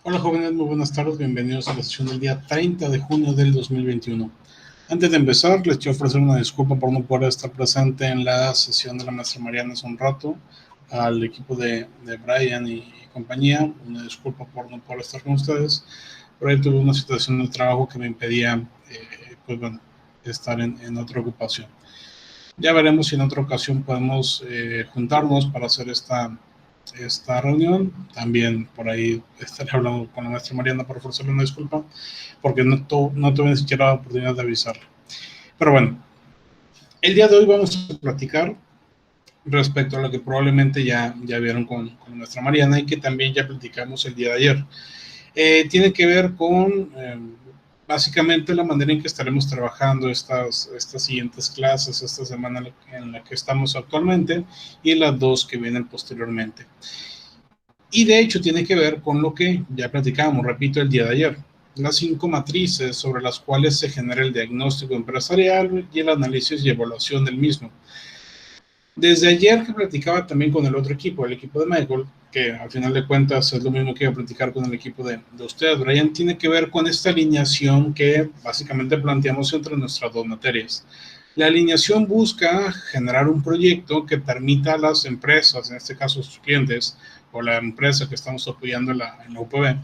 Hola jóvenes, muy buenas tardes, bienvenidos a la sesión del día 30 de junio del 2021. Antes de empezar, les quiero ofrecer una disculpa por no poder estar presente en la sesión de la maestra Mariana hace un rato, al equipo de Brian y compañía, una disculpa por no poder estar con ustedes, pero ahí tuve una situación de trabajo que me impedía, pues bueno, estar en otra ocupación. Ya veremos si en otra ocasión podemos juntarnos para hacer esta reunión. También por ahí estaré hablando con la maestra Mariana para ofrecerle una disculpa, porque no tuve ni siquiera la oportunidad de avisarle. Pero bueno, el día de hoy vamos a platicar respecto a lo que probablemente ya vieron con la maestra Mariana y que también ya platicamos el día de ayer. Tiene que ver con básicamente la manera en que estaremos trabajando estas siguientes clases, esta semana en la que estamos actualmente y las dos que vienen posteriormente. Y de hecho tiene que ver con lo que ya platicábamos, repito, el día de ayer. Las 5 matrices sobre las cuales se genera el diagnóstico empresarial y el análisis y evaluación del mismo. Desde ayer que platicaba también con el otro equipo, el equipo de Michael, que al final de cuentas es lo mismo que iba a platicar con el equipo de ustedes, Brian, tiene que ver con esta alineación que básicamente planteamos entre nuestras dos materias. La alineación busca generar un proyecto que permita a las empresas, en este caso sus clientes, o la empresa que estamos apoyando en la UPB,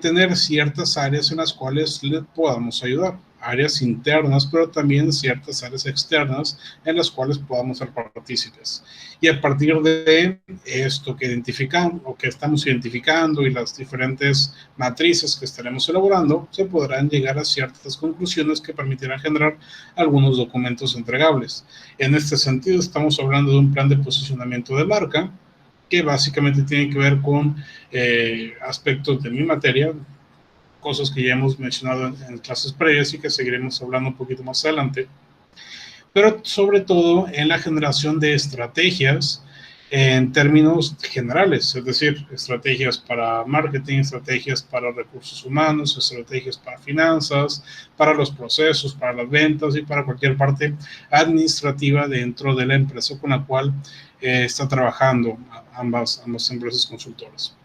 tener ciertas áreas en las cuales les podamos ayudar, áreas internas, pero también ciertas áreas externas en las cuales podamos ser partícipes. Y a partir de esto que identificamos o que estamos identificando y las diferentes matrices que estaremos elaborando, se podrán llegar a ciertas conclusiones que permitirán generar algunos documentos entregables. En este sentido, estamos hablando de un plan de posicionamiento de marca, que básicamente tienen que ver con aspectos de mi materia, cosas que ya hemos mencionado en clases previas y que seguiremos hablando un poquito más adelante, pero sobre todo en la generación de estrategias en términos generales, es decir, estrategias para marketing, estrategias para recursos humanos, estrategias para finanzas, para los procesos, para las ventas y para cualquier parte administrativa dentro de la empresa con la cual está trabajando ambas empresas consultoras.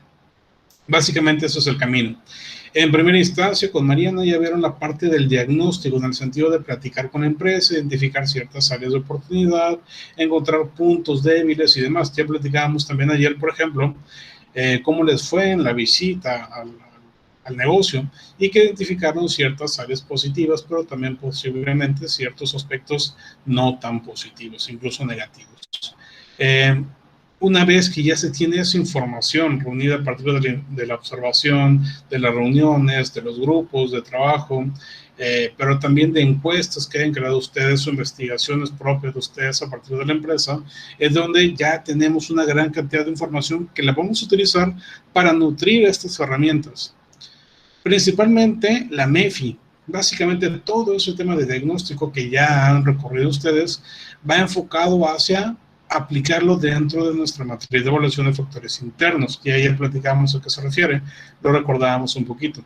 Básicamente eso es el camino. En primera instancia, con Mariana ya vieron la parte del diagnóstico, en el sentido de platicar con la empresa, identificar ciertas áreas de oportunidad, encontrar puntos débiles y demás. Ya platicábamos también ayer, por ejemplo, cómo les fue en la visita al negocio y que identificaron ciertas áreas positivas, pero también posiblemente ciertos aspectos no tan positivos, incluso negativos. Una vez que ya se tiene esa información reunida a partir de la observación, de las reuniones, de los grupos de trabajo, pero también de encuestas que hayan creado ustedes o investigaciones propias de ustedes a partir de la empresa, es donde ya tenemos una gran cantidad de información que la vamos a utilizar para nutrir estas herramientas. Principalmente la MEFI. Básicamente todo ese tema de diagnóstico que ya han recorrido ustedes va enfocado hacia aplicarlo dentro de nuestra matriz de evaluación de factores internos. Y ayer platicábamos a qué se refiere, lo recordábamos un poquito.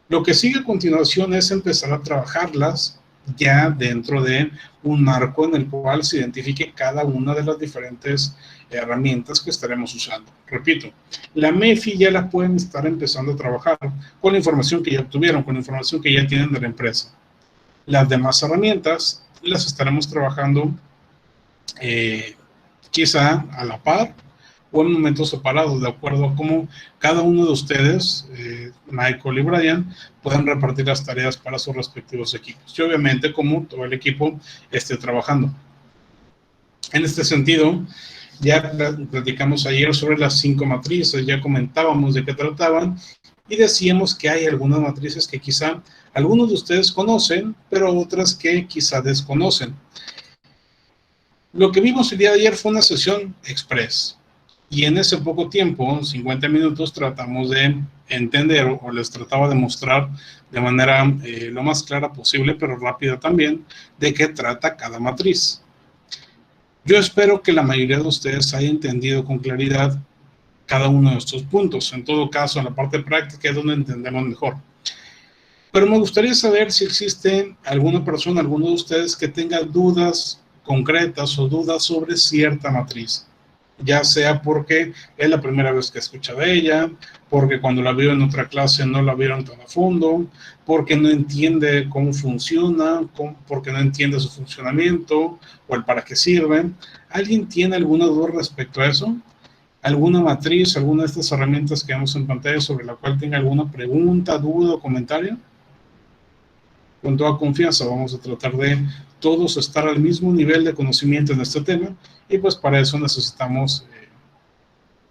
Lo que sigue a continuación es empezar a trabajarlas ya dentro de un marco en el cual se identifique cada una de las diferentes herramientas que estaremos usando. Repito, la MEFI ya la pueden estar empezando a trabajar con la información que ya obtuvieron, con la información que ya tienen de la empresa. Las demás herramientas las estaremos trabajando quizá a la par o en momentos separados, de acuerdo a cómo cada uno de ustedes, Michael y Brian, puedan repartir las tareas para sus respectivos equipos. Y obviamente como todo el equipo esté trabajando. En este sentido, ya platicamos ayer sobre las 5 matrices, ya comentábamos de qué trataban y decíamos que hay algunas matrices que quizá algunos de ustedes conocen, pero otras que quizá desconocen. Lo que vimos el día de ayer fue una sesión express. Y en ese poco tiempo, 50 minutos, tratamos de entender o les trataba de mostrar de manera lo más clara posible, pero rápida también, de qué trata cada matriz. Yo espero que la mayoría de ustedes haya entendido con claridad cada uno de estos puntos. En todo caso, en la parte práctica es donde entendemos mejor. Pero me gustaría saber si existe alguna persona, alguno de ustedes que tenga dudas concretas o dudas sobre cierta matriz. ya sea porque es la primera vez que escucha de ella, porque cuando la vio en otra clase no la vieron tan a fondo, porque no entiende cómo funciona, porque no entiende su funcionamiento o el para qué sirven. ¿Alguien tiene alguna duda respecto a eso? ¿Alguna matriz, alguna de estas herramientas que vemos en pantalla sobre la cual tenga alguna pregunta, duda o comentario? Con toda confianza vamos a tratar de todos estar al mismo nivel de conocimiento en este tema, y pues para eso necesitamos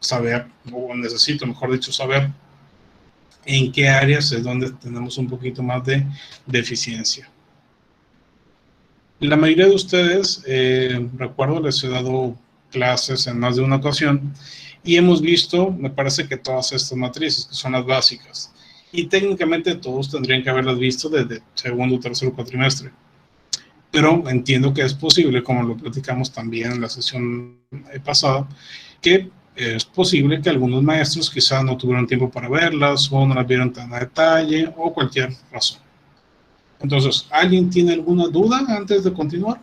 saber, o necesito, mejor dicho, saber en qué áreas es donde tenemos un poquito más de deficiencia. La mayoría de ustedes, recuerdo, les he dado clases en más de una ocasión y hemos visto, me parece que todas estas matrices, que son las básicas, y técnicamente todos tendrían que haberlas visto desde segundo, tercero cuatrimestre. Pero entiendo que es posible, como lo platicamos también en la sesión pasada, que es posible que algunos maestros quizás no tuvieron tiempo para verlas o no las vieron tan a detalle o cualquier razón. Entonces, ¿alguien tiene alguna duda antes de continuar?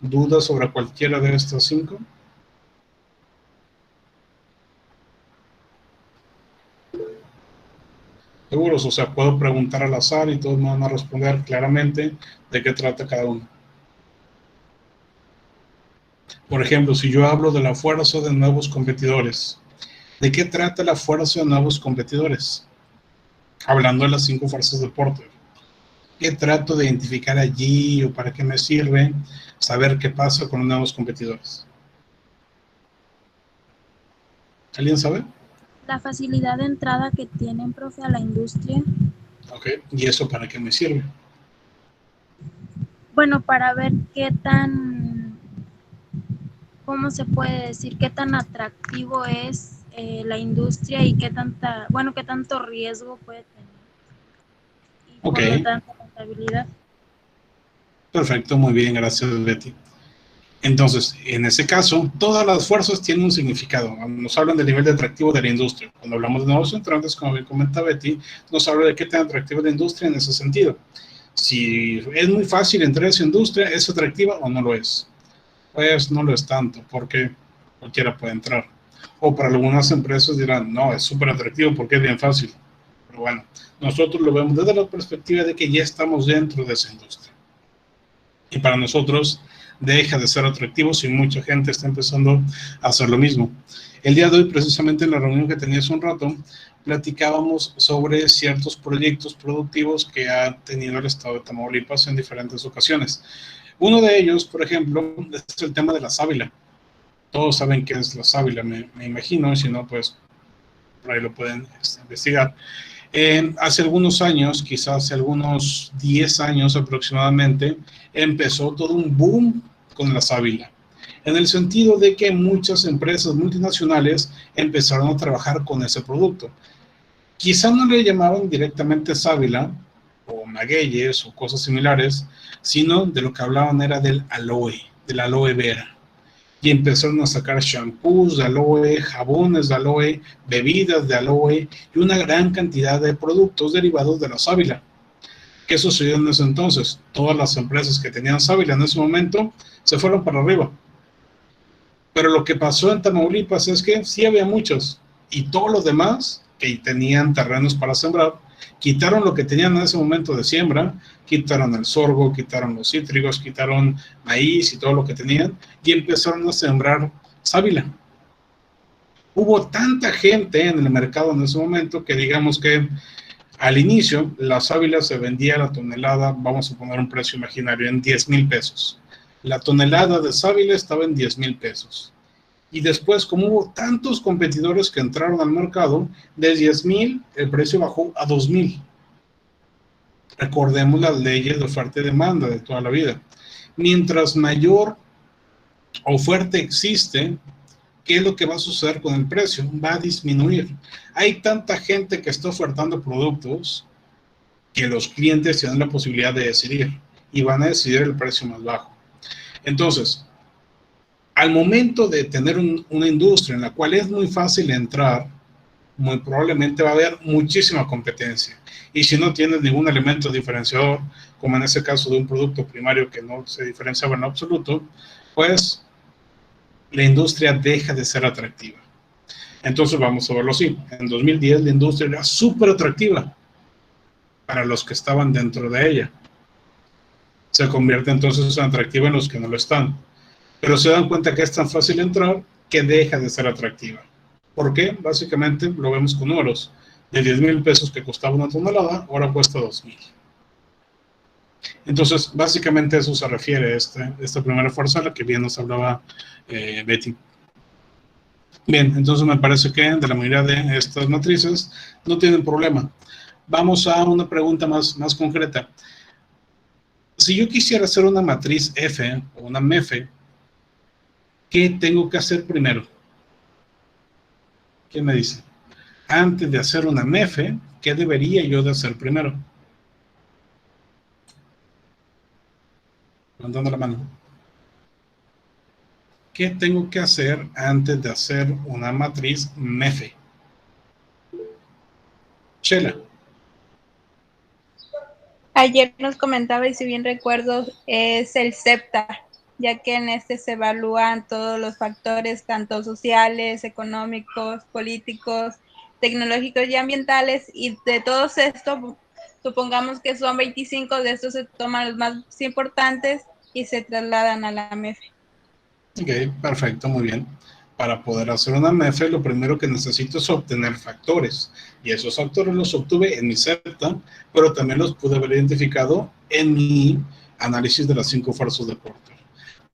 ¿Dudas sobre cualquiera de estas 5? Seguros, o sea, puedo preguntar al azar y todos me van a responder claramente de qué trata cada uno. Por ejemplo, si yo hablo de la fuerza de nuevos competidores, ¿de qué trata la fuerza de nuevos competidores? Hablando de las 5 fuerzas de Porter. ¿Qué trato de identificar allí o para qué me sirve saber qué pasa con los nuevos competidores? ¿Alguien sabe? La facilidad de entrada que tienen, profe, a la industria. Ok, ¿y eso para qué me sirve? Bueno, para ver qué tan, ¿cómo se puede decir? Qué tan atractivo es la industria y qué tanta, bueno, qué tanto riesgo puede tener y Ok, por lo tanto rentabilidad. perfecto, muy bien, gracias Betty. Entonces, en ese caso, todas las fuerzas tienen un significado. Nos hablan del nivel de atractivo de la industria. Cuando hablamos de nuevos entrantes, como bien comenta Betty, nos habla de qué tan atractiva es la industria en ese sentido. Si es muy fácil entrar a esa industria, ¿es atractiva o no lo es? Pues no lo es tanto, porque cualquiera puede entrar. O para algunas empresas dirán, no, es súper atractivo porque es bien fácil. Pero bueno, nosotros lo vemos desde la perspectiva de que ya estamos dentro de esa industria. Y para nosotros deja de ser atractivo si mucha gente está empezando a hacer lo mismo. El día de hoy, precisamente en la reunión que tenía hace un rato, platicábamos sobre ciertos proyectos productivos que ha tenido el estado de Tamaulipas en diferentes ocasiones. Uno de ellos, por ejemplo, es el tema de la sábila. Todos saben qué es la sábila, me imagino, y si no, pues por ahí lo pueden investigar. Hace algunos años, quizás hace algunos 10 años aproximadamente, empezó todo un boom con la sábila, en el sentido de que muchas empresas multinacionales empezaron a trabajar con ese producto. Quizá no le llamaban directamente sábila o magueyes o cosas similares, sino de lo que hablaban era del aloe vera. Y empezaron a sacar shampoos de aloe, jabones de aloe, bebidas de aloe y una gran cantidad de productos derivados de la sábila. ¿Qué sucedió en ese entonces? Todas las empresas que tenían sábila en ese momento se fueron para arriba. Pero lo que pasó en Tamaulipas es que sí había muchos, y todos los demás que tenían terrenos para sembrar, quitaron lo que tenían en ese momento de siembra, quitaron el sorgo, quitaron los cítricos, quitaron maíz y todo lo que tenían, y empezaron a sembrar sábila. Hubo tanta gente en el mercado en ese momento que digamos que al inicio la sábila se vendía a la tonelada, vamos a poner un precio imaginario, en 10,000 pesos. La tonelada de sábila estaba en 10,000 pesos. Y después, como hubo tantos competidores que entraron al mercado, de 10,000 el precio bajó a 2,000. Recordemos las leyes de oferta y demanda de toda la vida. Mientras mayor oferta existe, ¿qué es lo que va a suceder con el precio? Va a disminuir. Hay tanta gente que está ofertando productos que los clientes tienen la posibilidad de decidir y van a decidir el precio más bajo. Entonces, al momento de tener una industria en la cual es muy fácil entrar, muy probablemente va a haber muchísima competencia. Y si no tienes ningún elemento diferenciador, como en ese caso de un producto primario que no se diferenciaba en absoluto, pues la industria deja de ser atractiva. Entonces vamos a verlo así. En 2010 la industria era súper atractiva para los que estaban dentro de ella. Se convierte entonces en atractiva en los que no lo están. Pero se dan cuenta que es tan fácil entrar que deja de ser atractiva. ¿Por qué? Básicamente lo vemos con números. De 10,000 pesos que costaba una tonelada, ahora cuesta 2,000. Entonces, básicamente eso se refiere a esta primera fuerza a la que bien nos hablaba Betty. Bien, entonces me parece que de la mayoría de estas matrices no tienen problema. Vamos a una pregunta más concreta. Si yo quisiera hacer una matriz F o una MEF, ¿qué tengo que hacer primero? ¿Qué me dice? Antes de hacer una MEF, ¿qué debería yo de hacer primero? Levantando la mano. ¿Qué tengo que hacer antes de hacer una matriz MEF? Chela. Ayer nos comentaba, y si bien recuerdo, es el CEPTA, ya que en este se evalúan todos los factores, tanto sociales, económicos, políticos, tecnológicos y ambientales, y de todos estos, supongamos que son 25, de estos se toman los más importantes y se trasladan a la MEF. Ok, perfecto, muy bien. Para poder hacer una MEF, lo primero que necesito es obtener factores. Y esos factores los obtuve en mi CEPTA, pero también los pude haber identificado en mi análisis de las 5 fuerzas de Porter.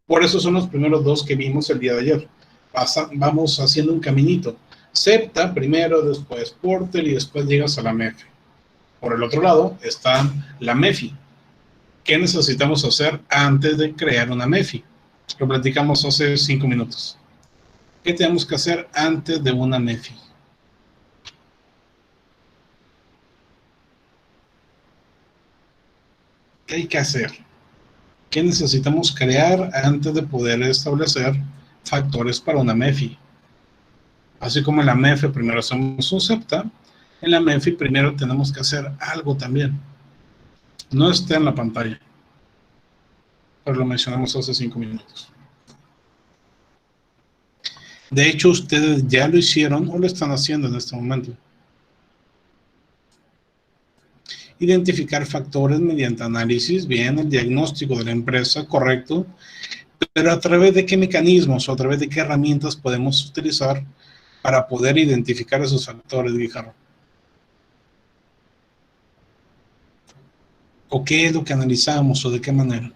Por eso son los primeros dos que vimos el día de ayer. Vamos haciendo un caminito. CEPTA primero, después Porter y después llegas a la MEF. Por el otro lado está la MEFI. ¿Qué necesitamos hacer antes de crear una MEFI? Lo platicamos hace 5 minutos. ¿Qué tenemos que hacer antes de una MEFI? ¿Qué hay que hacer? ¿Qué necesitamos crear antes de poder establecer factores para una MEFI? Así como en la MEFI primero hacemos un CEPTA, en la MEFI primero tenemos que hacer algo también. No está en la pantalla, pero lo mencionamos hace 5 minutos. De hecho, ustedes ya lo hicieron o lo están haciendo en este momento. Identificar factores mediante análisis, bien, el diagnóstico de la empresa, correcto, pero a través de qué mecanismos o a través de qué herramientas podemos utilizar para poder identificar esos factores, Guijarro. ¿O qué es lo que analizamos o de qué manera?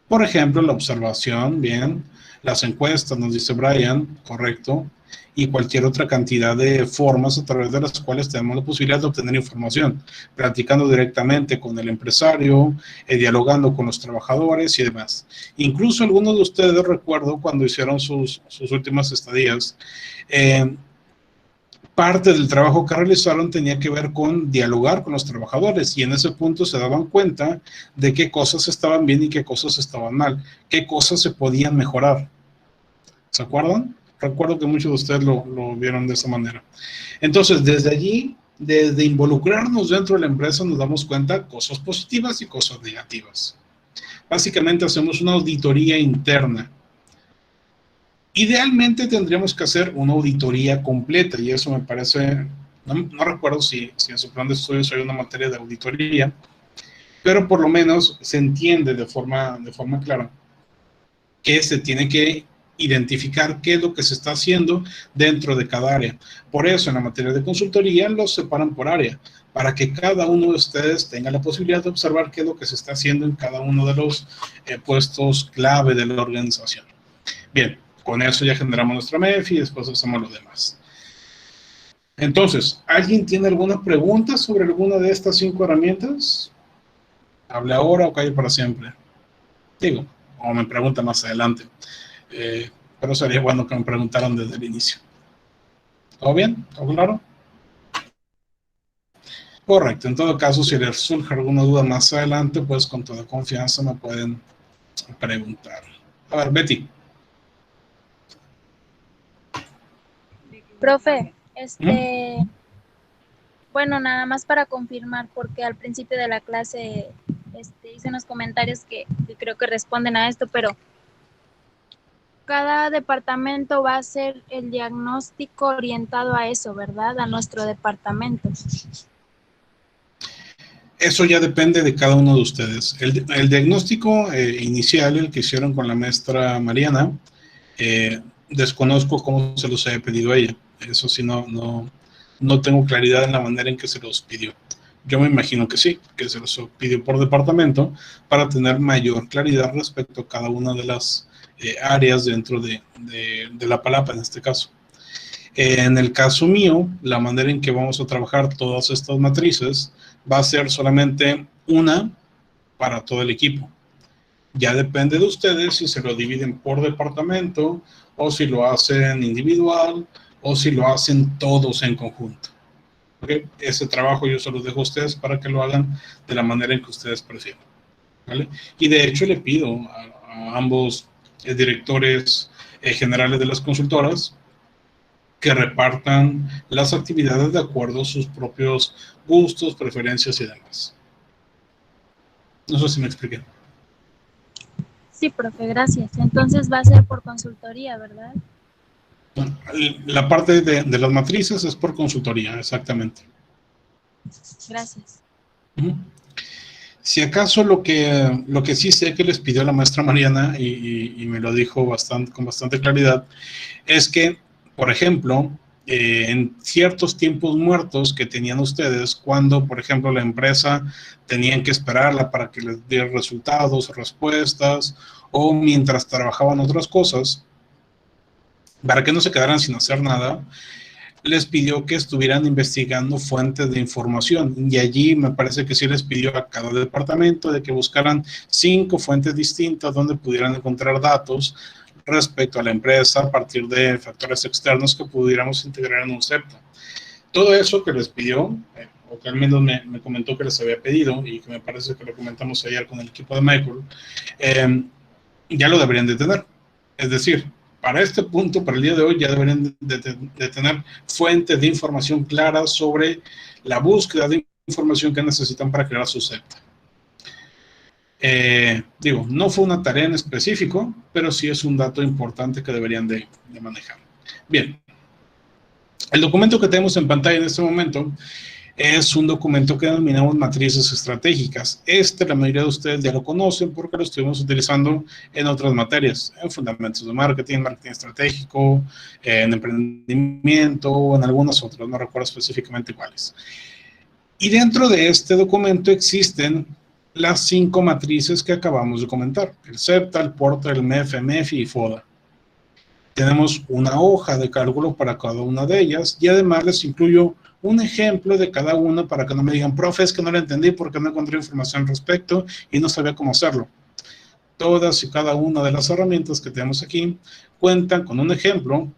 Por ejemplo, la observación, bien, las encuestas, nos dice Brian, correcto, y cualquier otra cantidad de formas a través de las cuales tenemos la posibilidad de obtener información, platicando directamente con el empresario, dialogando con los trabajadores y demás. Incluso algunos de ustedes, recuerdo, cuando hicieron sus últimas estadías, parte del trabajo que realizaron tenía que ver con dialogar con los trabajadores y en ese punto se daban cuenta de qué cosas estaban bien y qué cosas estaban mal, qué cosas se podían mejorar. ¿Se acuerdan? Recuerdo que muchos de ustedes lo vieron de esa manera. Entonces, desde allí, desde involucrarnos dentro de la empresa, nos damos cuenta cosas positivas y cosas negativas. Básicamente hacemos una auditoría interna. Idealmente tendríamos que hacer una auditoría completa y eso me parece, no recuerdo si en su plan de estudios hay una materia de auditoría, pero por lo menos se entiende de forma clara que se tiene que identificar qué es lo que se está haciendo dentro de cada área. Por eso en la materia de consultoría los separan por área, para que cada uno de ustedes tenga la posibilidad de observar qué es lo que se está haciendo en cada uno de los puestos clave de la organización. Bien. Con eso ya generamos nuestra MEF y después hacemos lo demás. Entonces, ¿alguien tiene alguna pregunta sobre alguna de estas 5 herramientas? ¿Hable ahora o calle para siempre? Digo, o me pregunta más adelante. Pero sería bueno que me preguntaran desde el inicio. ¿Todo bien? ¿Todo claro? Correcto. En todo caso, si les surge alguna duda más adelante, pues con toda confianza me pueden preguntar. A ver, Betty. Profe, bueno, nada más para confirmar, porque al principio de la clase hice unos comentarios que creo que responden a esto, pero cada departamento va a hacer el diagnóstico orientado a eso, ¿verdad? A nuestro departamento. Eso ya depende de cada uno de ustedes. El diagnóstico inicial, el que hicieron con la maestra Mariana, desconozco cómo se los haya pedido a ella. Eso sí, no tengo claridad en la manera en que se los pidió. Yo me imagino que sí, que se los pidió por departamento para tener mayor claridad respecto a cada una de las áreas dentro de la palapa en este caso. En el caso mío, la manera en que vamos a trabajar todas estas matrices va a ser solamente una para todo el equipo. Ya depende de ustedes si se lo dividen por departamento o si lo hacen individual o si lo hacen todos en conjunto. ¿Okay? Ese trabajo yo se lo dejo a ustedes para que lo hagan de la manera en que ustedes prefieran. ¿Vale? Y de hecho le pido a ambos directores generales de las consultoras que repartan las actividades de acuerdo a sus propios gustos, preferencias y demás. No sé si me expliqué. Sí, profe, gracias. Entonces va a ser por consultoría, ¿verdad? La parte de las matrices es por consultoría, exactamente. Gracias. Si acaso lo que sí sé que les pidió la maestra Mariana y me lo dijo con bastante claridad, es que, por ejemplo, en ciertos tiempos muertos que tenían ustedes, cuando, por ejemplo, la empresa tenían que esperarla para que les diera resultados, respuestas, o mientras trabajaban otras cosas, para que no se quedaran sin hacer nada, les pidió que estuvieran investigando fuentes de información y allí me parece que sí les pidió a cada departamento de que buscaran 5 fuentes distintas donde pudieran encontrar datos respecto a la empresa a partir de factores externos que pudiéramos integrar en un CEPTA. Todo eso que les pidió, o que al menos me comentó que les había pedido y que me parece que lo comentamos ayer con el equipo de Michael, ya lo deberían de tener. Es decir, para este punto, para el día de hoy, ya deberían de tener fuentes de información claras sobre la búsqueda de información que necesitan para crear su CEPTA. Digo, no fue una tarea en específico, pero sí es un dato importante que deberían de manejar. Bien, el documento que tenemos en pantalla en este momento es un documento que denominamos matrices estratégicas. La mayoría de ustedes ya lo conocen porque lo estuvimos utilizando en otras materias, en fundamentos de marketing, marketing estratégico, en emprendimiento, en algunas otras, no recuerdo específicamente cuáles. Y dentro de este documento existen las 5 matrices que acabamos de comentar, el CEPTA, el PORTA, el MEF, MEFI y FODA. Tenemos una hoja de cálculo para cada una de ellas y además les incluyo un ejemplo de cada una para que no me digan, profe, es que no lo entendí porque no encontré información al respecto y no sabía cómo hacerlo. Todas y cada una de las herramientas que tenemos aquí cuentan con un ejemplo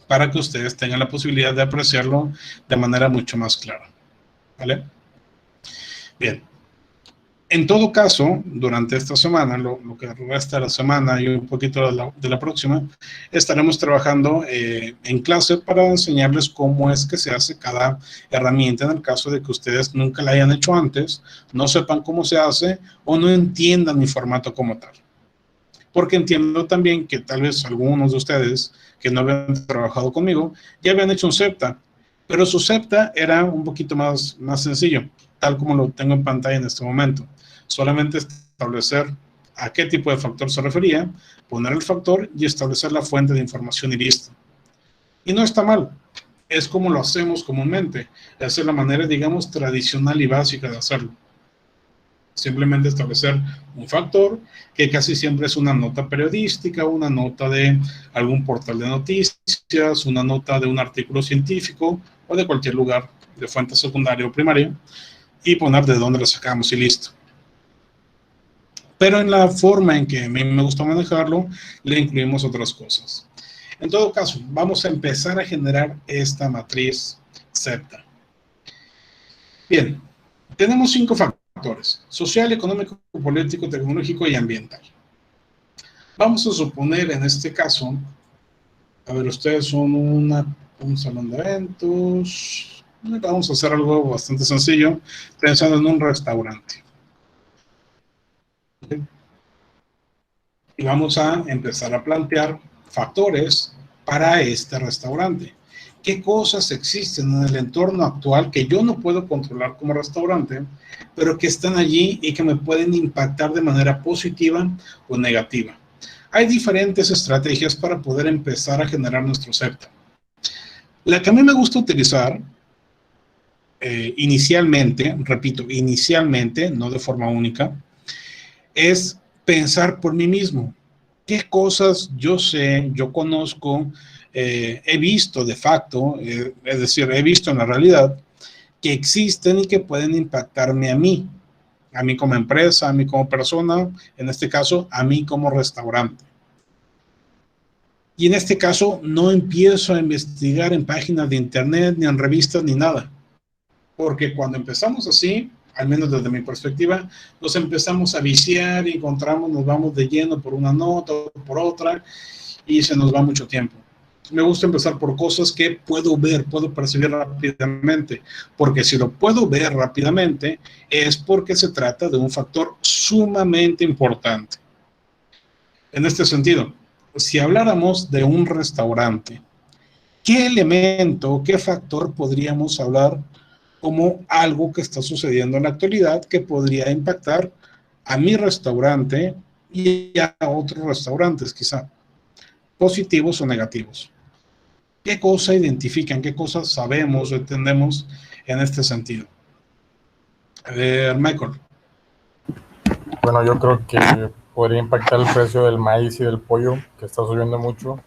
para que ustedes tengan la posibilidad de apreciarlo de manera mucho más clara. ¿Vale? Bien. En todo caso, durante esta semana, lo que resta de la semana y un poquito de la próxima, estaremos trabajando en clase para enseñarles cómo es que se hace cada herramienta en el caso de que ustedes nunca la hayan hecho antes, no sepan cómo se hace o no entiendan mi formato como tal. Porque entiendo también que tal vez algunos de ustedes que no habían trabajado conmigo ya habían hecho un CEPTA, pero su CEPTA era un poquito más sencillo, tal como lo tengo en pantalla en este momento. Solamente establecer a qué tipo de factor se refería, poner el factor y establecer la fuente de información y listo. Y no está mal, es como lo hacemos comúnmente. Esa es la manera, digamos, tradicional y básica de hacerlo. Simplemente establecer un factor que casi siempre es una nota periodística, una nota de algún portal de noticias, una nota de un artículo científico o de cualquier lugar de fuente secundaria o primaria y poner de dónde lo sacamos y listo. Pero en la forma en que a mí me gusta manejarlo, le incluimos otras cosas. En todo caso, vamos a empezar a generar esta matriz CEPTA. Bien, tenemos 5 factores: social, económico, político, tecnológico y ambiental. Vamos a suponer en este caso, a ver, ustedes son un salón de eventos, vamos a hacer algo bastante sencillo, pensando en un restaurante. y vamos a empezar a plantear factores para este restaurante. ¿Qué cosas existen en el entorno actual que yo no puedo controlar como restaurante, pero que están allí y que me pueden impactar de manera positiva o negativa? Hay diferentes estrategias para poder empezar a generar nuestro SEPTA. La que a mí me gusta utilizar inicialmente, repito, inicialmente, no de forma única, es pensar por mí mismo. ¿Qué cosas yo sé, yo conozco, he visto de facto, es decir, he visto en la realidad, que existen y que pueden impactarme a mí como empresa, a mí como persona, en este caso, a mí como restaurante? Y en este caso, no empiezo a investigar en páginas de internet, ni en revistas, ni nada. Porque cuando empezamos así, al menos desde mi perspectiva, nos empezamos a viciar y encontramos, nos vamos de lleno por una nota o por otra y se nos va mucho tiempo. Me gusta empezar por cosas que puedo ver, puedo percibir rápidamente, porque si lo puedo ver rápidamente es porque se trata de un factor sumamente importante. En este sentido, si habláramos de un restaurante, ¿qué elemento, qué factor podríamos hablar como algo que está sucediendo en la actualidad que podría impactar a mi restaurante y a otros restaurantes, quizá, positivos o negativos? ¿Qué cosa identifican, qué cosas sabemos o entendemos en este sentido? A ver, Michael. Bueno, yo creo que podría impactar el precio del maíz y del pollo, que está subiendo mucho.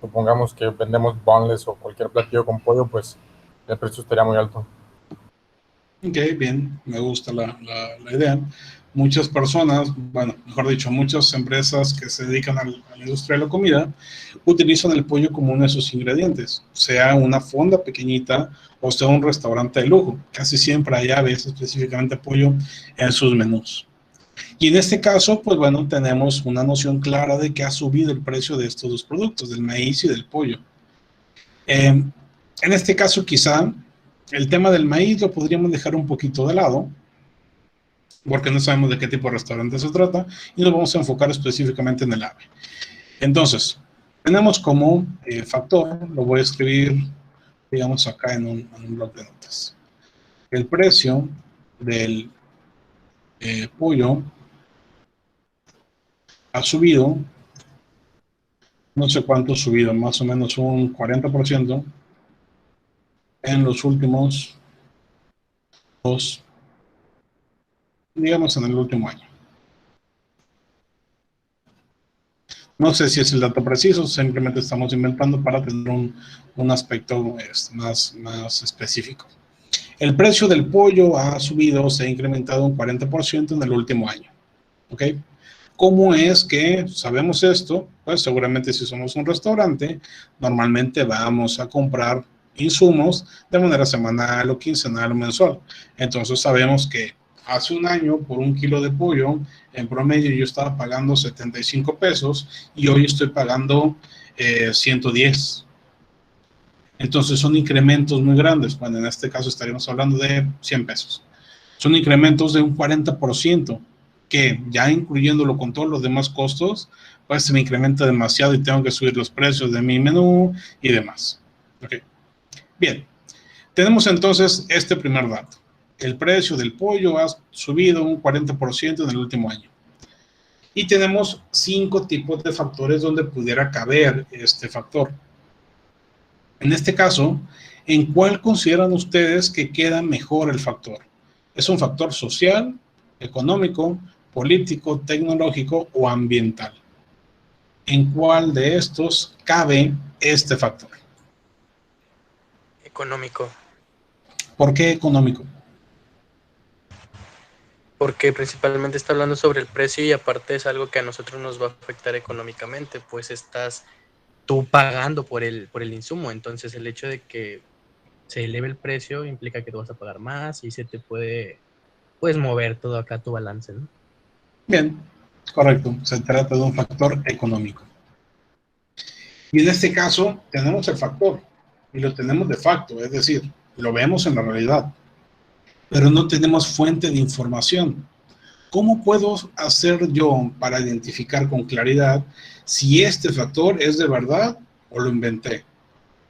Supongamos que vendemos boneless o cualquier platillo con pollo, pues el precio estaría muy alto. Ok, bien, me gusta la idea. Muchas personas, bueno, mejor dicho, muchas empresas que se dedican a la industria de la comida utilizan el pollo como uno de sus ingredientes, sea una fonda pequeñita o sea un restaurante de lujo. Casi siempre hay aves, específicamente pollo, en sus menús. Y en este caso, pues bueno, tenemos una noción clara de que ha subido el precio de estos dos productos, del maíz y del pollo. En este caso, quizá el tema del maíz lo podríamos dejar un poquito de lado, porque no sabemos de qué tipo de restaurante se trata, y nos vamos a enfocar específicamente en el ave. Entonces, tenemos como factor, lo voy a escribir, digamos, acá en un bloc de notas. El precio del pollo ha subido, no sé cuánto ha subido, más o menos un 40% en los últimos digamos en el último año. No sé si es el dato preciso, simplemente estamos inventando para tener un aspecto más específico. El precio del pollo ha subido, se ha incrementado un 40% en el último año. ¿Ok? ¿Cómo es que sabemos esto? Pues seguramente si somos un restaurante, normalmente vamos a comprar insumos de manera semanal o quincenal o mensual. Entonces sabemos que hace un año por un kilo de pollo, en promedio yo estaba pagando 75 pesos y hoy estoy pagando 110. Entonces son incrementos muy grandes. Bueno, en este caso estaríamos hablando de 100 pesos. Son incrementos de un 40%, que ya incluyéndolo con todos los demás costos, pues se me incrementa demasiado y tengo que subir los precios de mi menú y demás. Okay. Bien, tenemos entonces este primer dato. El precio del pollo ha subido un 40% en el último año. Y tenemos 5 tipos de factores donde pudiera caber este factor. En este caso, ¿en cuál consideran ustedes que queda mejor el factor? ¿Es un factor social, económico, político, tecnológico o ambiental? ¿En cuál de estos cabe este factor? Económico. ¿Por qué económico? Porque principalmente está hablando sobre el precio y aparte es algo que a nosotros nos va a afectar económicamente, pues estás tú pagando por el insumo, entonces el hecho de que se eleve el precio implica que tú vas a pagar más y se te puede mover todo acá tu balance, ¿no? Bien, correcto, se trata de un factor económico. Y en este caso tenemos el factor y lo tenemos de facto, es decir, lo vemos en la realidad, pero no tenemos fuente de información. ¿Cómo puedo hacer yo para identificar con claridad si este factor es de verdad o lo inventé?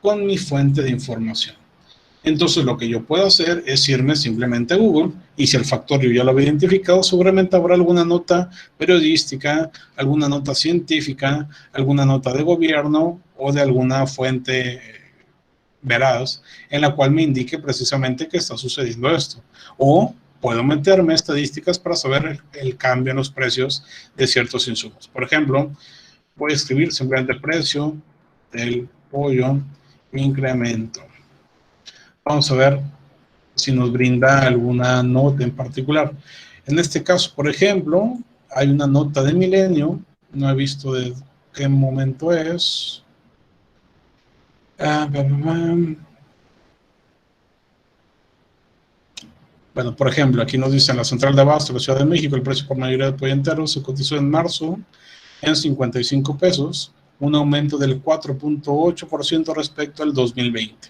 Con mi fuente de información. Entonces lo que yo puedo hacer es irme simplemente a Google, y si el factor yo ya lo había identificado, seguramente habrá alguna nota periodística, alguna nota científica, alguna nota de gobierno o de alguna fuente veraz en la cual me indique precisamente que está sucediendo esto. O puedo meterme estadísticas para saber el cambio en los precios de ciertos insumos. Por ejemplo, voy a escribir simplemente precio del pollo incremento. Vamos a ver si nos brinda alguna nota en particular. En este caso, por ejemplo, hay una nota de Milenio, no he visto de qué momento es. Bueno, por ejemplo, aquí nos dice en la central de abasto de la Ciudad de México, el precio por mayoría de pollo entero se cotizó en marzo en 55 pesos, un aumento del 4.8% respecto al 2020.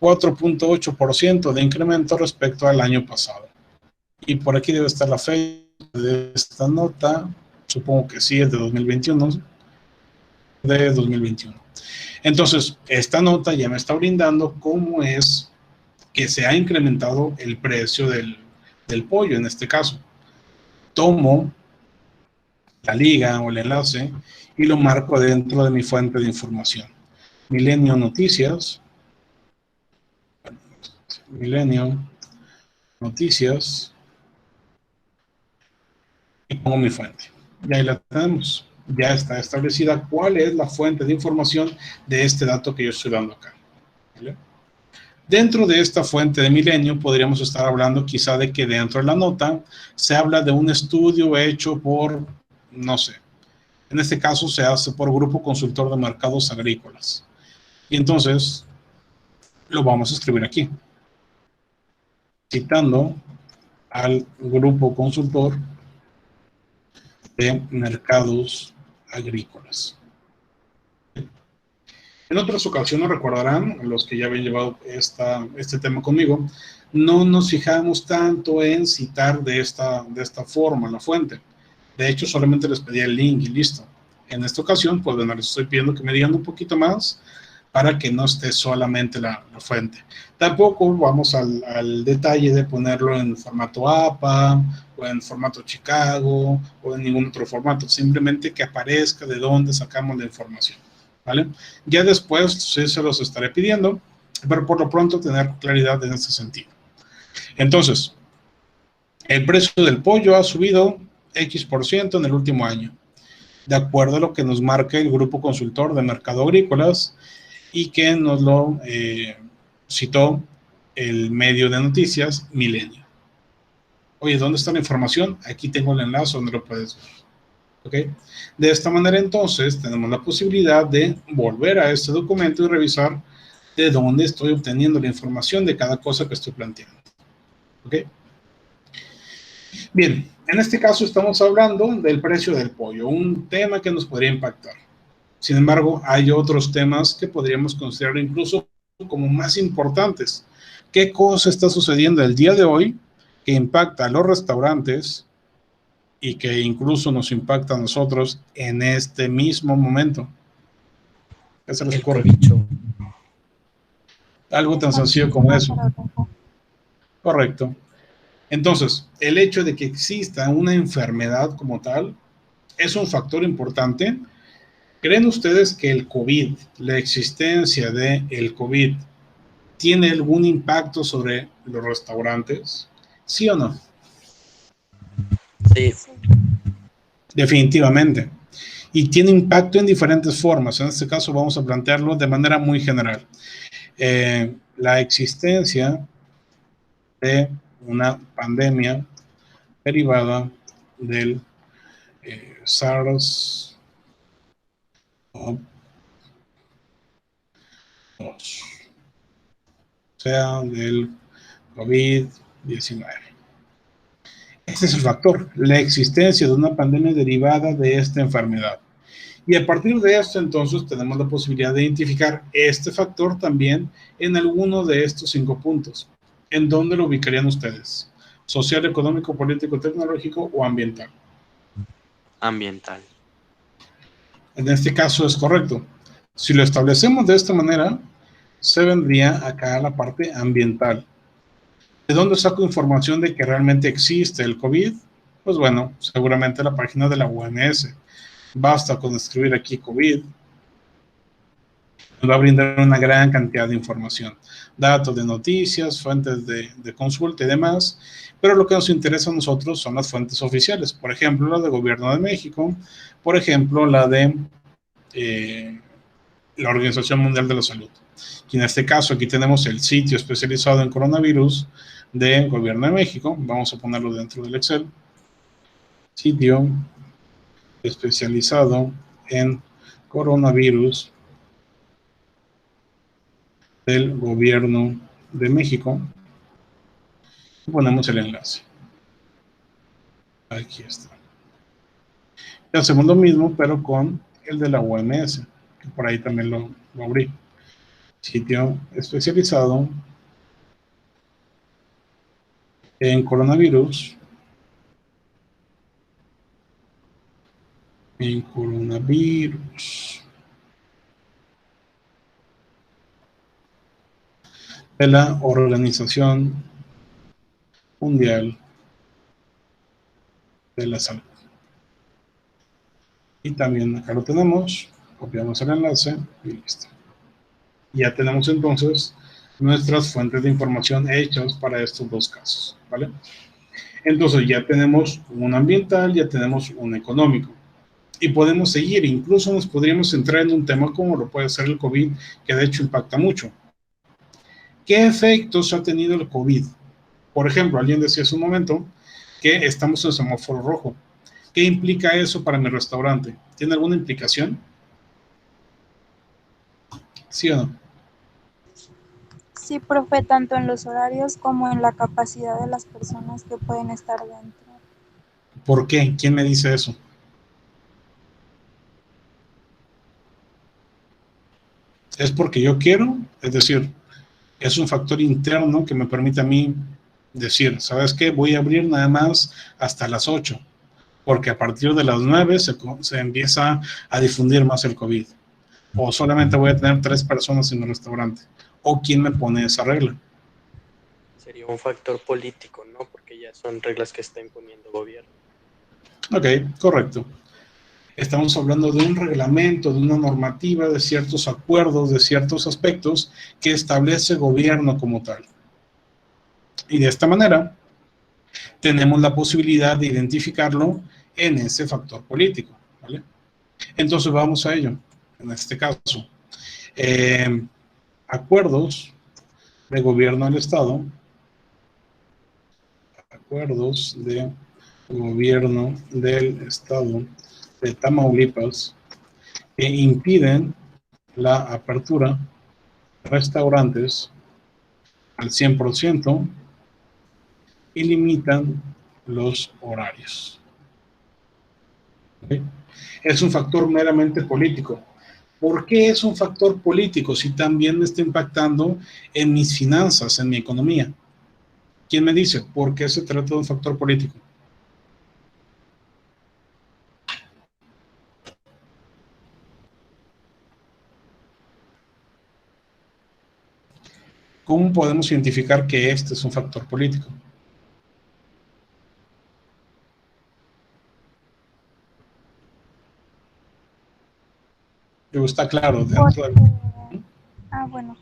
4.8% de incremento respecto al año pasado. Y por aquí debe estar la fecha de esta nota, supongo que sí, es de 2021. Entonces, esta nota ya me está brindando cómo es que se ha incrementado el precio del pollo, en este caso. Tomo la liga o el enlace y lo marco dentro de mi fuente de información. Milenio Noticias. Milenio Noticias. Y pongo mi fuente. Y ahí la tenemos. Ya está establecida cuál es la fuente de información de este dato que yo estoy dando acá. ¿Vale? Dentro de esta fuente de Milenio podríamos estar hablando quizá de que dentro de la nota se habla de un estudio hecho por, no sé, en este caso se hace por Grupo Consultor de Mercados Agrícolas. Y entonces lo vamos a escribir aquí, citando al Grupo Consultor de Mercados Agrícolas. En otras ocasiones, recordarán, los que ya habían llevado este tema conmigo, no nos fijamos tanto en citar de esta forma la fuente. De hecho, solamente les pedí el link y listo. En esta ocasión, pues bueno, les estoy pidiendo que me digan un poquito más para que no esté solamente la fuente. Tampoco vamos al detalle de ponerlo en formato APA o en formato Chicago o en ningún otro formato. Simplemente que aparezca de dónde sacamos la información. ¿Vale? Ya después sí se los estaré pidiendo, pero por lo pronto tener claridad en este sentido. Entonces, el precio del pollo ha subido X% en el último año, de acuerdo a lo que nos marca el Grupo Consultor de Mercado Agrícolas y que nos lo citó el medio de noticias Milenio. Oye, ¿dónde está la información? Aquí tengo el enlace donde lo puedes ver. ¿Okay? De esta manera entonces tenemos la posibilidad de volver a este documento y revisar de dónde estoy obteniendo la información de cada cosa que estoy planteando. ¿Okay? Bien, en este caso estamos hablando del precio del pollo, un tema que nos podría impactar. Sin embargo, hay otros temas que podríamos considerar incluso como más importantes. ¿Qué cosa está sucediendo el día de hoy que impacta a los restaurantes y que incluso nos impacta a nosotros en este mismo momento? ¿Qué se les ocurre? Algo tan sencillo como eso. Correcto. Entonces, el hecho de que exista una enfermedad como tal es un factor importante. ¿Creen ustedes que el COVID, la existencia del COVID, tiene algún impacto sobre los restaurantes? ¿Sí o no? Sí. Definitivamente. Y tiene impacto en diferentes formas. En este caso vamos a plantearlo de manera muy general. La existencia de una pandemia derivada del SARS-CoV-2, o sea, del COVID-19. Este es el factor, la existencia de una pandemia derivada de esta enfermedad. Y a partir de esto, entonces, tenemos la posibilidad de identificar este factor también en alguno de estos 5 puntos. ¿En dónde lo ubicarían ustedes? social, económico, político, tecnológico o ambiental. Ambiental. En este caso es correcto. Si lo establecemos de esta manera, se vendría acá la parte ambiental. ¿De dónde saco información de que realmente existe el COVID? Pues bueno, seguramente la página de la OMS. Basta con escribir aquí COVID. Nos va a brindar una gran cantidad de información. Datos de noticias, fuentes de consulta y demás. Pero lo que nos interesa a nosotros son las fuentes oficiales. Por ejemplo, la del Gobierno de México. Por ejemplo, la de la Organización Mundial de la Salud. Y en este caso aquí tenemos el sitio especializado en coronavirus del Gobierno de México. Vamos a ponerlo dentro del Excel. Sitio especializado en coronavirus del Gobierno de México. Y ponemos el enlace. Aquí está. Y hacemos lo mismo, pero con el de la OMS, que por ahí también lo abrí. Sitio especializado en coronavirus. De la Organización Mundial de la Salud. Y también acá lo tenemos, copiamos el enlace y listo. Ya tenemos entonces nuestras fuentes de información hechas para estos dos casos, ¿vale? Entonces ya tenemos un ambiental, ya tenemos un económico. Y podemos seguir, incluso nos podríamos entrar en un tema como lo puede ser el COVID, que de hecho impacta mucho. ¿Qué efectos ha tenido el COVID? Por ejemplo, alguien decía hace un momento que estamos en semáforo rojo. ¿Qué implica eso para mi restaurante? ¿Tiene alguna implicación? ¿Sí o no? Sí, profe, tanto en los horarios como en la capacidad de las personas que pueden estar dentro. ¿Por qué? ¿Quién me dice eso? ¿Es porque yo quiero? Es decir, es un factor interno que me permite a mí decir, ¿sabes qué? Voy a abrir nada más hasta las 8, porque a partir de las 9 se empieza a difundir más el COVID. O solamente voy a tener 3 personas en el restaurante. ¿O quién me pone esa regla? Sería un factor político, ¿no? Porque ya son reglas que está imponiendo el gobierno. Ok, correcto. Estamos hablando de un reglamento, de una normativa, de ciertos acuerdos, de ciertos aspectos que establece el gobierno como tal. Y de esta manera tenemos la posibilidad de identificarlo en ese factor político, ¿vale? Entonces vamos a ello. En este caso, acuerdos de gobierno del Estado, acuerdos de gobierno del Estado de Tamaulipas que impiden la apertura de restaurantes al 100% y limitan los horarios. ¿Okay? Es un factor meramente político. ¿Por qué es un factor político si también me está impactando en mis finanzas, en mi economía? ¿Quién me dice por qué se trata de un factor político? ¿Cómo podemos identificar que este es un factor político? Pero está claro dentro del... Bueno,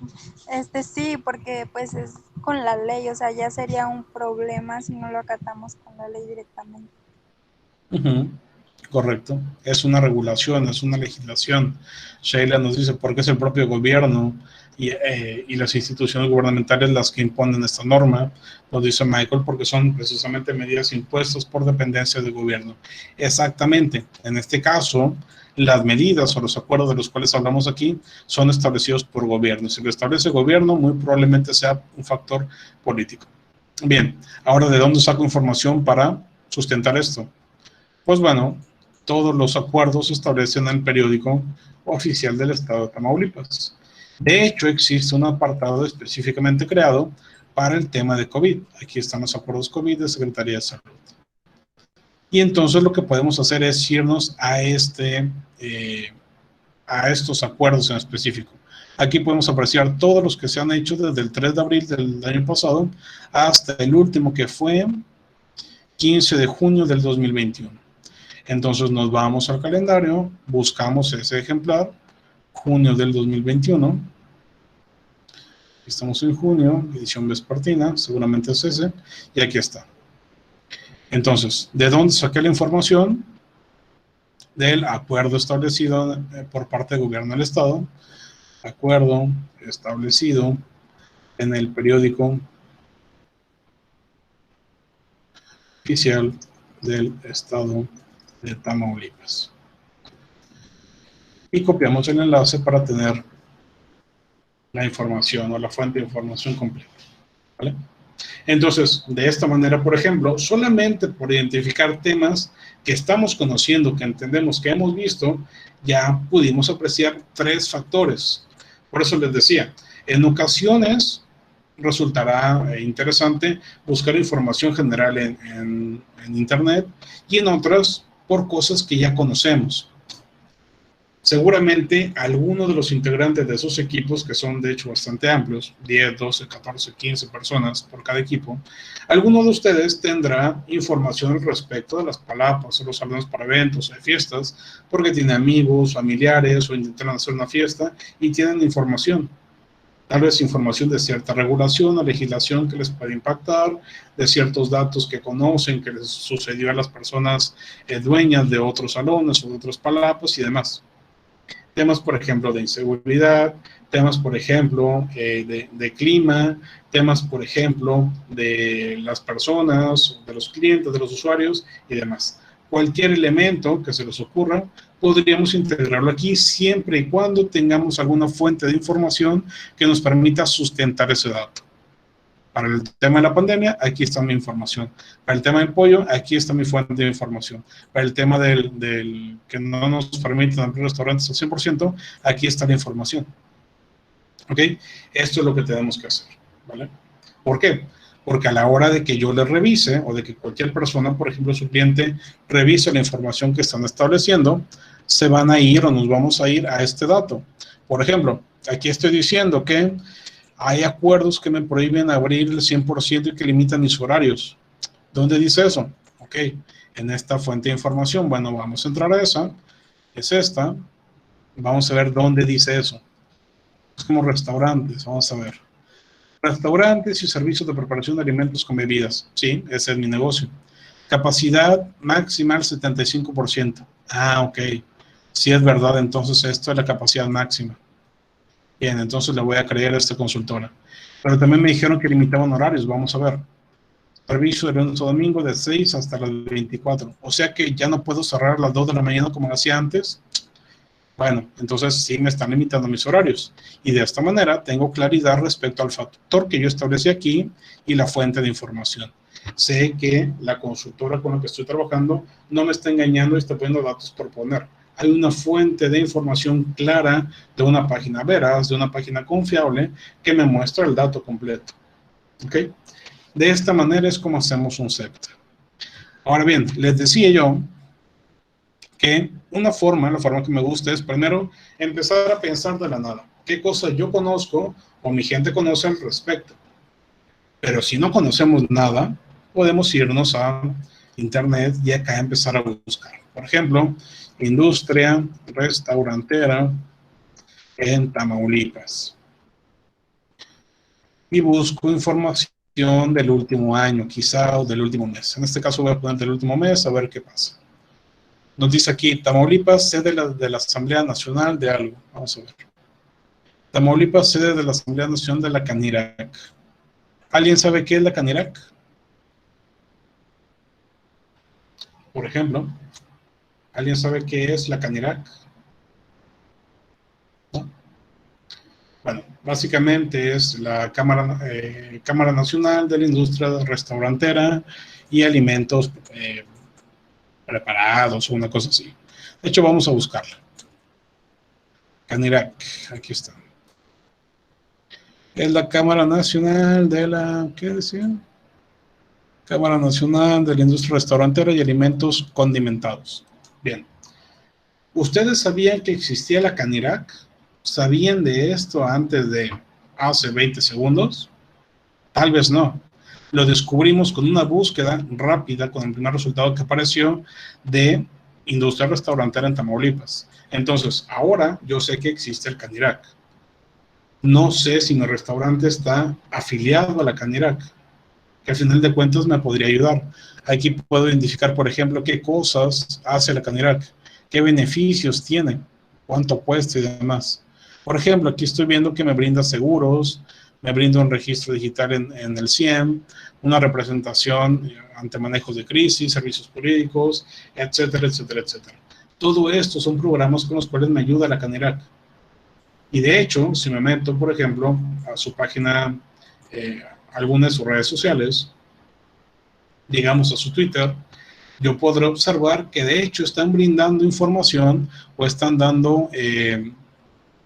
sí, porque pues es con la ley, o sea, ya sería un problema si no lo acatamos con la ley directamente. Correcto, es una regulación, es una legislación. Sheila nos dice por qué es el propio gobierno y las instituciones gubernamentales las que imponen esta norma. Nos dice Michael porque son precisamente medidas impuestas por dependencia del gobierno. Exactamente, en este caso, las medidas o los acuerdos de los cuales hablamos aquí son establecidos por gobierno. Si lo establece el gobierno, muy probablemente sea un factor político. Bien, ahora, ¿de dónde saco información para sustentar esto? Pues bueno, todos los acuerdos se establecen en el periódico oficial del Estado de Tamaulipas. De hecho, existe un apartado específicamente creado para el tema de COVID. Aquí están los acuerdos COVID de Secretaría de Salud. Y entonces lo que podemos hacer es irnos a estos acuerdos en específico. Aquí podemos apreciar todos los que se han hecho desde el 3 de abril del año pasado hasta el último, que fue 15 de junio del 2021. Entonces nos vamos al calendario, buscamos ese ejemplar, junio del 2021. Estamos en junio, edición vespertina, seguramente es ese, y aquí está. Entonces, ¿de dónde saqué la información? Del acuerdo establecido por parte del gobierno del estado, acuerdo establecido en el periódico oficial del estado de Tamaulipas. Y copiamos el enlace para tener la información o la fuente de información completa, ¿vale? Entonces, de esta manera, por ejemplo, solamente por identificar temas que estamos conociendo, que entendemos, que hemos visto, ya pudimos apreciar 3 factores. Por eso les decía, en ocasiones resultará interesante buscar información general en Internet, y en otras por cosas que ya conocemos. Seguramente algunos de los integrantes de esos equipos, que son de hecho bastante amplios, 10, 12, 14, 15 personas por cada equipo, alguno de ustedes tendrá información al respecto de las palapas o los salones para eventos o fiestas, porque tiene amigos, familiares o intentan hacer una fiesta y tienen información. Tal vez información de cierta regulación o legislación que les puede impactar, de ciertos datos que conocen que les sucedió a las personas dueñas de otros salones o de otros palapas y demás. Temas, por ejemplo, de inseguridad, temas, por ejemplo, de clima, temas, por ejemplo, de las personas, de los clientes, de los usuarios y demás. Cualquier elemento que se les ocurra, podríamos integrarlo aquí siempre y cuando tengamos alguna fuente de información que nos permita sustentar ese dato. Para el tema de la pandemia, aquí está mi información. Para el tema del pollo, aquí está mi fuente de información. Para el tema del que no nos permiten abrir restaurantes al 100%, aquí está la información. ¿Ok? Esto es lo que tenemos que hacer, ¿vale? ¿Por qué? Porque a la hora de que yo le revise, o de que cualquier persona, por ejemplo, su cliente, revise la información que están estableciendo, se van a ir o nos vamos a ir a este dato. Por ejemplo, aquí estoy diciendo que hay acuerdos que me prohíben abrir el 100% y que limitan mis horarios. ¿Dónde dice eso? Ok, en esta fuente de información. Bueno, vamos a entrar a esa. Es esta. Vamos a ver dónde dice eso. Es como restaurantes. Vamos a ver. Restaurantes y servicios de preparación de alimentos con bebidas. Sí, ese es mi negocio. Capacidad maximal 75%. Ah, ok. Si es verdad, entonces esto es la capacidad máxima. Bien, entonces le voy a creer a esta consultora. Pero también me dijeron que limitaban horarios, vamos a ver. Servicio de lunes a domingo de 6 hasta las 24. O sea que ya no puedo cerrar a las 2 de la mañana como lo hacía antes. Bueno, entonces sí me están limitando mis horarios. Y de esta manera tengo claridad respecto al factor que yo establecí aquí y la fuente de información. Sé que la consultora con la que estoy trabajando no me está engañando y está poniendo datos por poner. Hay una fuente de información clara de una página veraz, de una página confiable, que me muestra el dato completo. ¿Ok? De esta manera es como hacemos un SEPTA. Ahora bien, les decía yo que la forma que me gusta es primero empezar a pensar de la nada. ¿Qué cosas yo conozco o mi gente conoce al respecto? Pero si no conocemos nada, podemos irnos a Internet y acá empezar a buscar. Por ejemplo, industria restaurantera en Tamaulipas. Y busco información del último año, quizá, o del último mes. En este caso voy a poner del último mes, a ver qué pasa. Nos dice aquí, Tamaulipas, sede de la Asamblea Nacional de algo. Vamos a ver. Tamaulipas, sede de la Asamblea Nacional de la Canirac. ¿Alguien sabe qué es la Canirac? Por ejemplo, ¿alguien sabe qué es la Canirac? ¿No? Bueno, básicamente es la Cámara Nacional de la Industria Restaurantera y Alimentos Preparados o una cosa así. De hecho, vamos a buscarla. Canirac, aquí está. Es la Cámara Nacional de la, ¿qué decía? Cámara Nacional de la Industria Restaurantera y Alimentos Condimentados. Bien. ¿Ustedes sabían que existía la Canirac? ¿Sabían de esto antes de hace 20 segundos? Tal vez no. Lo descubrimos con una búsqueda rápida, con el primer resultado que apareció de industria restaurantera en Tamaulipas. Entonces, ahora yo sé que existe el Canirac. No sé si mi restaurante está afiliado a la Canirac, que al final de cuentas me podría ayudar. Aquí puedo identificar, por ejemplo, qué cosas hace la Canirac, qué beneficios tiene, cuánto cuesta y demás. Por ejemplo, aquí estoy viendo que me brinda seguros, me brinda un registro digital en el CIEM, una representación ante manejos de crisis, servicios jurídicos, etcétera, etcétera, etcétera. Todo esto son programas con los cuales me ayuda la Canirac. Y de hecho, si me meto, por ejemplo, a su página, algunas de sus redes sociales, digamos a su Twitter, yo podré observar que de hecho están brindando información o están dando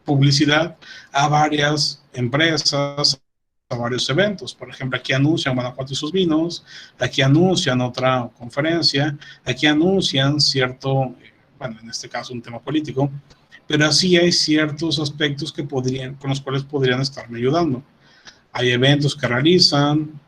publicidad a varias empresas, a varios eventos. Por ejemplo, aquí anuncian Guanajuato y sus vinos, aquí anuncian otra conferencia, aquí anuncian cierto, bueno, en este caso un tema político, pero así hay ciertos aspectos que podrían, con los cuales podrían estarme ayudando. Hay eventos que realizan,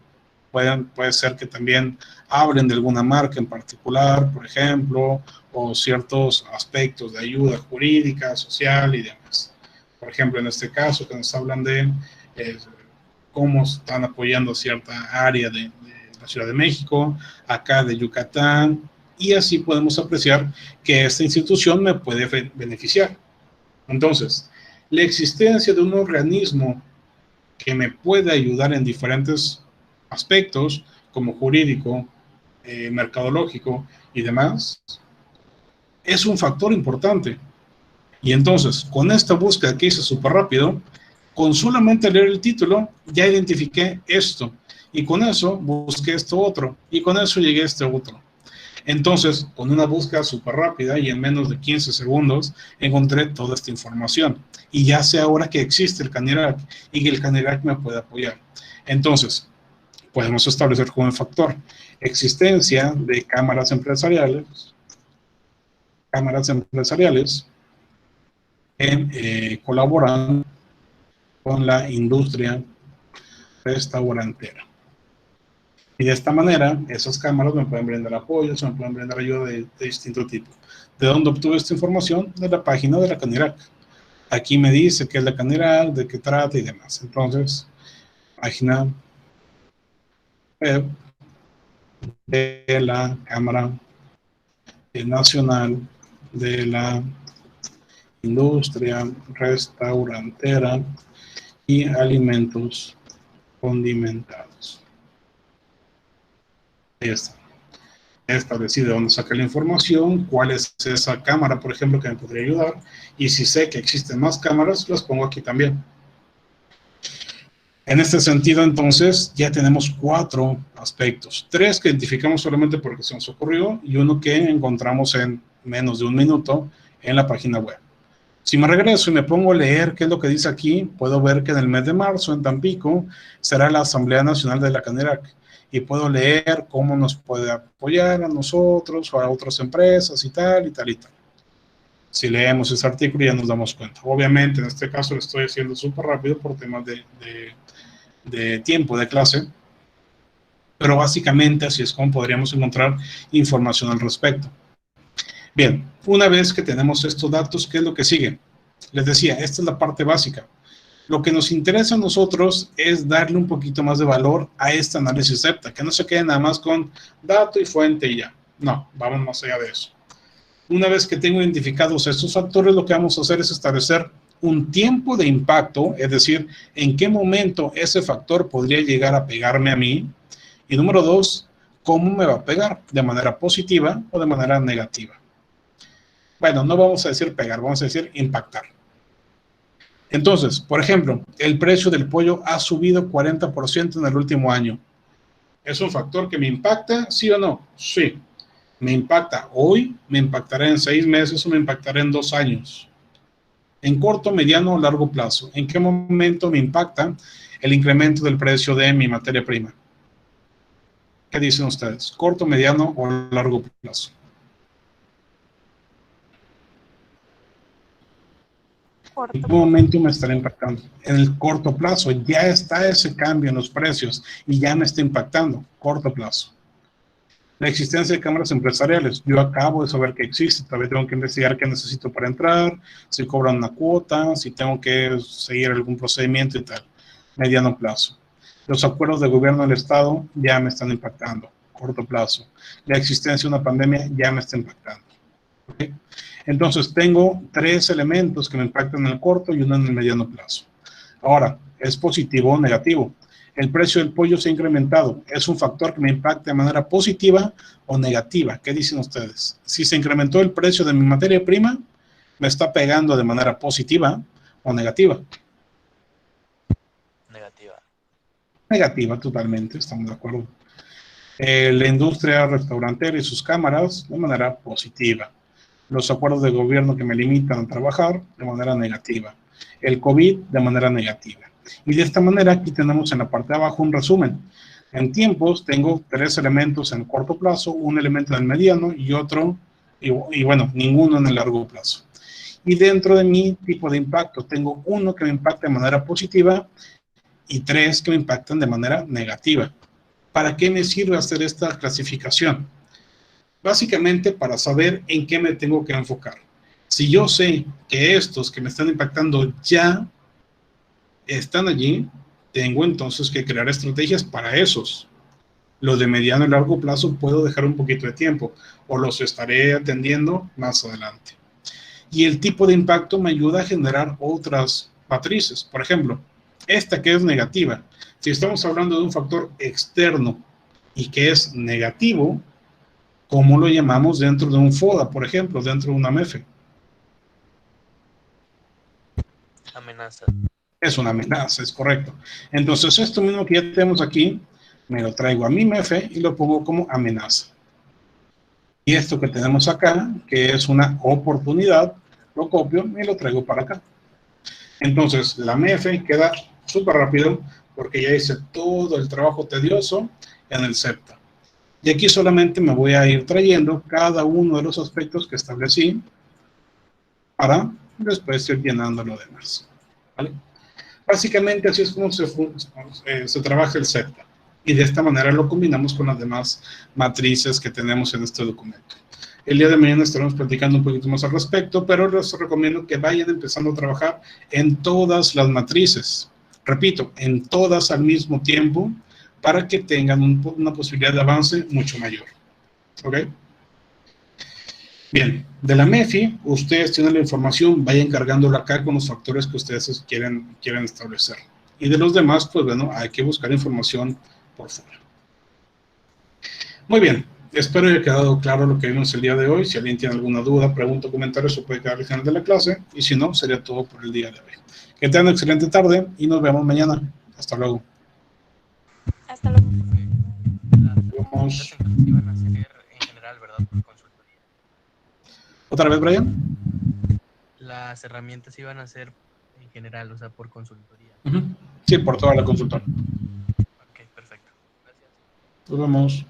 puede ser que también hablen de alguna marca en particular, por ejemplo, o ciertos aspectos de ayuda jurídica, social y demás. Por ejemplo, en este caso, que nos hablan de cómo están apoyando cierta área de la Ciudad de México, acá de Yucatán, y así podemos apreciar que esta institución me puede beneficiar. Entonces, la existencia de un organismo que me puede ayudar en diferentes aspectos, como jurídico, mercadológico y demás, es un factor importante. Y entonces, con esta búsqueda que hice súper rápido, con solamente leer el título, ya identifiqué esto. Y con eso busqué esto otro. Y con eso llegué a este otro. Entonces, con una búsqueda súper rápida y en menos de 15 segundos, encontré toda esta información. Y ya sé ahora que existe el Canirac y que el Canirac me puede apoyar. Entonces, podemos establecer como factor existencia de cámaras empresariales que colaboran con la industria restaurantera. Y de esta manera, esas cámaras me pueden brindar apoyo, me pueden brindar ayuda de distinto tipo. ¿De dónde obtuve esta información? De la página de la Canirac. Aquí me dice qué es la Canirac, de qué trata y demás. Entonces, página web de la Cámara Nacional de la Industria Restaurantera y Alimentos Condimentados. Ahí está. He establecido dónde sacar la información, cuál es esa cámara, por ejemplo, que me podría ayudar, y si sé que existen más cámaras, las pongo aquí también. En este sentido, entonces, ya tenemos 4 aspectos. 3 que identificamos solamente porque se nos ocurrió y uno que encontramos en menos de un minuto en la página web. Si me regreso y me pongo a leer qué es lo que dice aquí, puedo ver que en el mes de marzo, en Tampico, será la Asamblea Nacional de la Canirac. Y puedo leer cómo nos puede apoyar a nosotros o a otras empresas y tal, y tal, y tal. Si leemos ese artículo ya nos damos cuenta. Obviamente, en este caso lo estoy haciendo súper rápido por temas de tiempo de clase, pero básicamente así es como podríamos encontrar información al respecto. Bien, una vez que tenemos estos datos, ¿qué es lo que sigue? Les decía, esta es la parte básica. Lo que nos interesa a nosotros es darle un poquito más de valor a este análisis SEPTA, que no se quede nada más con dato y fuente y ya. No, vamos más allá de eso. Una vez que tengo identificados estos factores, lo que vamos a hacer es establecer un tiempo de impacto, es decir, en qué momento ese factor podría llegar a pegarme a mí. Y número 2, cómo me va a pegar, de manera positiva o de manera negativa. Bueno, no vamos a decir pegar, vamos a decir impactar. Entonces, por ejemplo, el precio del pollo ha subido 40% en el último año. ¿Es un factor que me impacta, sí o no? Sí. ¿Me impacta hoy? ¿Me impactará en 6 meses o me impactará en 2 años? En corto, mediano o largo plazo. ¿En qué momento me impacta? el incremento del precio de mi materia prima. ¿Qué dicen ustedes? ¿Corto, mediano o largo plazo? ¿En qué momento me estará impactando? En el corto plazo, ya está ese cambio en los precios y ya me está impactando. Corto plazo. La existencia de cámaras empresariales. Yo acabo de saber que existe, todavía tengo que investigar qué necesito para entrar, si cobran una cuota, si tengo que seguir algún procedimiento y tal. Mediano plazo. Los acuerdos de gobierno del Estado ya me están impactando. Corto plazo. La existencia de una pandemia ya me está impactando. ¿Okay? Entonces, tengo 3 elementos que me impactan en el corto y uno en el mediano plazo. Ahora, ¿es positivo o negativo? El precio del pollo se ha incrementado. ¿Es un factor que me impacta de manera positiva o negativa? ¿Qué dicen ustedes? Si se incrementó el precio de mi materia prima, ¿me está pegando de manera positiva o negativa? Negativa. Negativa, totalmente, estamos de acuerdo. La industria restaurantera y sus cámaras de manera positiva. Los acuerdos de gobierno que me limitan a trabajar de manera negativa. El COVID de manera negativa. Y de esta manera aquí tenemos en la parte de abajo un resumen. En tiempos tengo 3 elementos en corto plazo, un elemento en el mediano y otro, y bueno, ninguno en el largo plazo. Y dentro de mi tipo de impacto tengo uno que me impacta de manera positiva y 3 que me impactan de manera negativa. ¿Para qué me sirve hacer esta clasificación? Básicamente para saber en qué me tengo que enfocar. Si yo sé que estos que me están impactando ya están allí, tengo entonces que crear estrategias para esos. Los de mediano y largo plazo puedo dejar un poquito de tiempo o los estaré atendiendo más adelante. Y el tipo de impacto me ayuda a generar otras matrices. Por ejemplo, esta que es negativa. Si estamos hablando de un factor externo y que es negativo, ¿cómo lo llamamos dentro de un FODA, por ejemplo, dentro de una MEFE? Amenaza. Es una amenaza, es correcto. Entonces, esto mismo que ya tenemos aquí, me lo traigo a mi MEFE y lo pongo como amenaza. Y esto que tenemos acá, que es una oportunidad, lo copio y lo traigo para acá. Entonces, la MEFE queda súper rápido porque ya hice todo el trabajo tedioso en el SEPTA. Y aquí solamente me voy a ir trayendo cada uno de los aspectos que establecí para después ir llenando lo demás. ¿Vale? Básicamente así es como se trabaja el SEPTA. Y de esta manera lo combinamos con las demás matrices que tenemos en este documento. El día de mañana estaremos platicando un poquito más al respecto, pero les recomiendo que vayan empezando a trabajar en todas las matrices. Repito, en todas al mismo tiempo, para que tengan una posibilidad de avance mucho mayor. ¿Ok? Bien, de la MEFI, ustedes tienen la información, vayan cargándola acá con los factores que ustedes quieren establecer. Y de los demás, pues bueno, hay que buscar información por fuera. Muy bien, espero haya quedado claro lo que vimos el día de hoy. Si alguien tiene alguna duda, pregunta o comentario, se puede quedar al final de la clase. Y si no, sería todo por el día de hoy. Que tengan una excelente tarde y nos vemos mañana. Hasta luego. Hasta luego. Las encuestas iban a ser en general, ¿verdad? Por consultoría. ¿Otra vez, Brian? Las herramientas iban a ser en general, o sea, por consultoría. Sí, por toda la consulta. Ok, perfecto. Gracias. Nos vemos.